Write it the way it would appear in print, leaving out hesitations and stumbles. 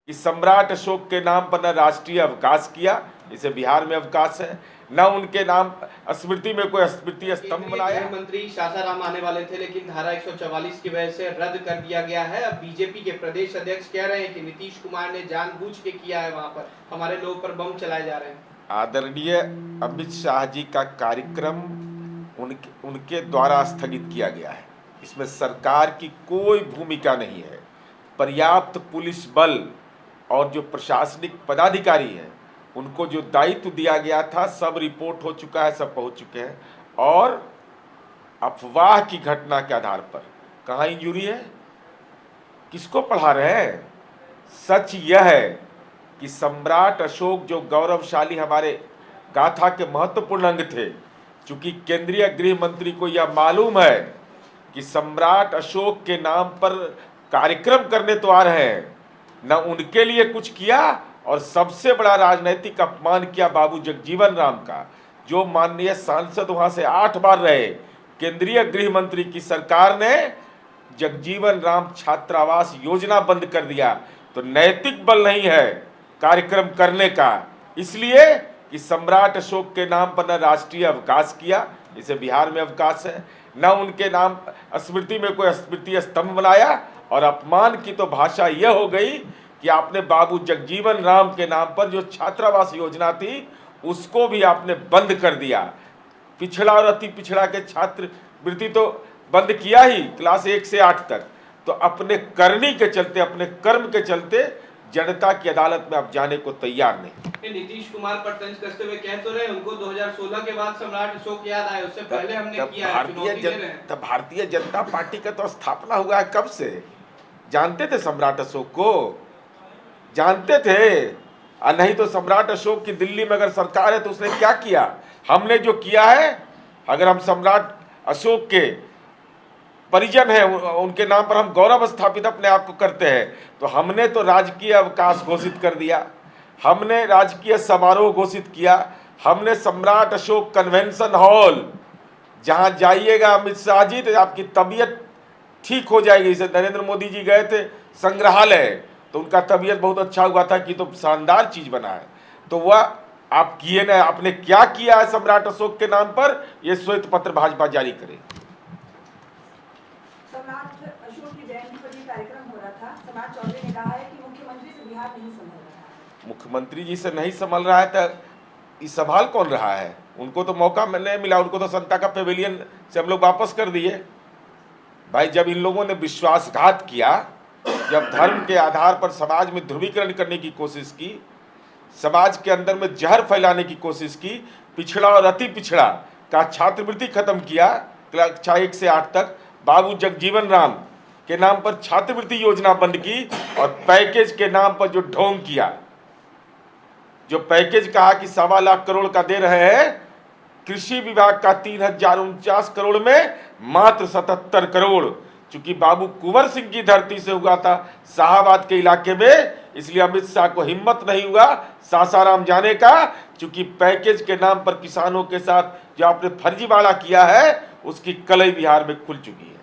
कि सम्राट अशोक के नाम पर न राष्ट्रीय अवकाश किया, इसे बिहार में अवकाश है, न उनके नाम स्मृति में कोई स्मृति स्तंभ बनाया। गृह मंत्री सासाराम आने वाले थे, लेकिन धारा 144 की वजह से रद्द कर दिया गया है। अब बीजेपी के प्रदेश अध्यक्ष कह रहे हैं कि नीतीश कुमार ने जानबूझ के किया है, वहां पर हमारे लोगों पर बम चलाए जा रहे हैं। आदरणीय अमित शाह जी का कार्यक्रम उनके द्वारा स्थगित किया गया है, इसमें सरकार की कोई भूमिका नहीं है। पर्याप्त पुलिस बल और जो प्रशासनिक पदाधिकारी हैं उनको जो दायित्व दिया गया था सब रिपोर्ट हो चुका है, सब पहुंच चुके हैं। और अफवाह की घटना के आधार पर कहाँ इंजुरी है, किसको पढ़ा रहे हैं? सच यह है कि सम्राट अशोक जो गौरवशाली हमारे गाथा के महत्वपूर्ण अंग थे, चूंकि केंद्रीय गृह मंत्री को यह मालूम है कि सम्राट अशोक के नाम पर कार्यक्रम करने तो आ रहे हैं, न उनके लिए कुछ किया और सबसे बड़ा राजनीतिक अपमान किया बाबू जगजीवन राम का, जो माननीय सांसद वहां से 8 बार रहे। केंद्रीय गृह मंत्री की सरकार ने जगजीवन राम छात्रावास योजना बंद कर दिया, तो नैतिक बल नहीं है कार्यक्रम करने का, इसलिए कि सम्राट अशोक के नाम पर न राष्ट्रीय अवकाश किया, इसे बिहार में अवकाश है, न उनके नाम स्मृति में कोई स्मृति स्तंभ बनाया। और अपमान की तो भाषा यह हो गई कि आपने बाबू जगजीवन राम के नाम पर जो छात्रावास योजना थी उसको भी आपने बंद कर दिया। पिछड़ा और अति पिछड़ा के छात्रवृत्ति तो बंद किया ही क्लास 1 से 8 तक। तो अपने करनी के चलते, अपने कर्म के चलते जनता की अदालत में आप जाने को तैयार नहीं। नीतीश कुमार पर तंज कसते हुए कह तो रहे उनको 2016 के बाद सम्राट अशोक याद आए, उससे पहले हमने किया है। भारतीय जनता पार्टी का तो स्थापना हुआ है कब से? जानते थे सम्राट अशोक को, जानते थे। और नहीं तो सम्राट अशोक की दिल्ली में अगर सरकार है तो उसने क्या किया? हमने जो किया है, अगर हम सम्राट अशोक के परिजन हैं, उनके नाम पर हम गौरव स्थापित अपने आप को करते हैं, तो हमने तो राजकीय अवकाश घोषित कर दिया, हमने राजकीय समारोह घोषित किया, हमने सम्राट अशोक कन्वेंशन हॉल, जहां जाइएगा अमित शाह जी तो आपकी तबीयत ठीक हो जाएगी। जैसे नरेंद्र मोदी जी गए थे संग्रहालय, तो उनका तबीयत बहुत अच्छा हुआ था कि तो शानदार चीज बना है। तो वह आप किए ना, आपने क्या किया है सम्राट अशोक के नाम पर, यह श्वेत पत्र भाजपा जारी करे। सम्राट अशोक की जयंती पर कार्यक्रम हो रहा था, सम्राट चौधरी ने कहा है कि मुख्यमंत्री से बिहार नहीं संभल रहा है। मुख्यमंत्री जी से नहीं संभल रहा है तो इस सवाल कौन रहा है? उनको तो मौका नहीं मिला, उनको तो संता का पेविलियन से हम लोग वापस कर दिए। भाई, जब इन लोगों ने विश्वासघात किया, जब धर्म के आधार पर समाज में ध्रुवीकरण करने की कोशिश की, समाज के अंदर में जहर फैलाने की कोशिश की, पिछड़ा और अति पिछड़ा का छात्रवृत्ति खत्म किया कक्षा 1 से 8 तक, बाबू जगजीवन राम के नाम पर छात्रवृत्ति योजना बंद की और पैकेज के नाम पर जो ढोंग किया, जो पैकेज कहा कि 1.25 लाख करोड़ का दे रहे हैं, कृषि विभाग का 3049 करोड़ में मात्र 77 करोड़, चूंकि बाबू कुंवर सिंह की धरती से हुआ था शाहाबाद के इलाके में, इसलिए अमित शाह को हिम्मत नहीं हुआ सासाराम जाने का, चूंकि पैकेज के नाम पर किसानों के साथ जो आपने फर्जीवाड़ा किया है उसकी कलई बिहार में खुल चुकी है।